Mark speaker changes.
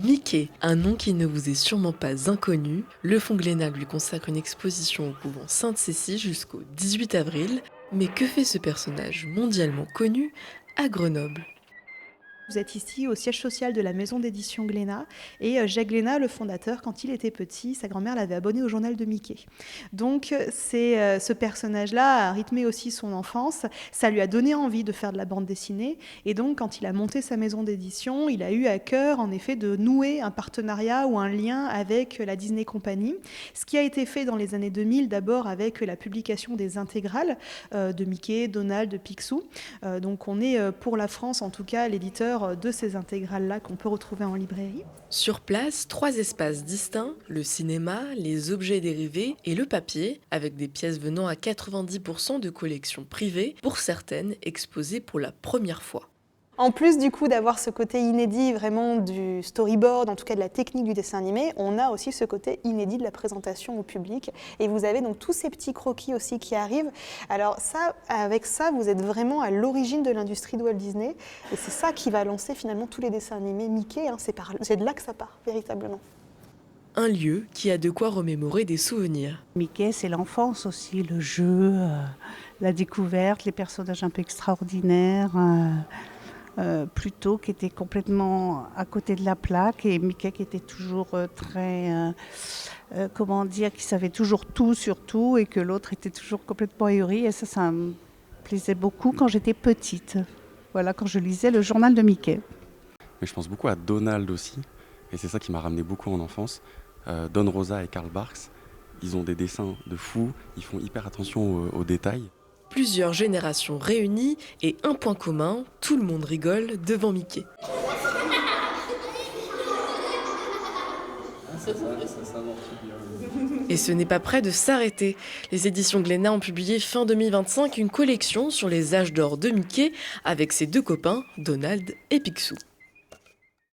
Speaker 1: Mickey, un nom qui ne vous est sûrement pas inconnu, le Fonds Glénat lui consacre une exposition au couvent Sainte-Cécile jusqu'au 18 avril. Mais que fait ce personnage mondialement connu à Grenoble?
Speaker 2: Vous êtes ici au siège social de la maison d'édition Glénat et Jacques Glénat, le fondateur, quand il était petit, sa grand-mère l'avait abonné au journal de Mickey. Donc c'est ce personnage-là a rythmé aussi son enfance, ça lui a donné envie de faire de la bande dessinée et donc quand il a monté sa maison d'édition, il a eu à cœur en effet de nouer un partenariat ou un lien avec la Disney Company, ce qui a été fait dans les années 2000 d'abord avec la publication des intégrales de Mickey, Donald, de Picsou. Donc on est pour la France en tout cas l'éditeur de ces intégrales-là qu'on peut retrouver en librairie.
Speaker 1: Sur place, 3 espaces distincts, le cinéma, les objets dérivés et le papier, avec des pièces venant à 90% de collections privées, pour certaines exposées pour la première fois.
Speaker 2: En plus du coup d'avoir ce côté inédit vraiment du storyboard, en tout cas de la technique du dessin animé, on a aussi ce côté inédit de la présentation au public. Et vous avez donc tous ces petits croquis aussi qui arrivent. Alors ça, avec ça, vous êtes vraiment à l'origine de l'industrie de Walt Disney. Et c'est ça qui va lancer finalement tous les dessins animés Mickey. C'est de là que ça part, véritablement.
Speaker 1: Un lieu qui a de quoi remémorer des souvenirs.
Speaker 3: Mickey, c'est l'enfance aussi, le jeu, la découverte, les personnages un peu extraordinaires. Pluto qui était complètement à côté de la plaque et Mickey qui était toujours très, comment dire, qui savait toujours tout sur tout et que l'autre était toujours complètement ahuri et ça me plaisait beaucoup quand j'étais petite. Voilà, quand je lisais le journal de Mickey.
Speaker 4: Mais je pense beaucoup à Donald aussi, et c'est ça qui m'a ramené beaucoup en enfance. Don Rosa et Karl Barks, ils ont des dessins de fous, ils font hyper attention aux détails.
Speaker 1: Plusieurs générations réunies et un point commun, tout le monde rigole devant Mickey. Et ce n'est pas près de s'arrêter. Les éditions Glénat ont publié fin 2025 une collection sur les âges d'or de Mickey avec ses 2 copains, Donald et Picsou.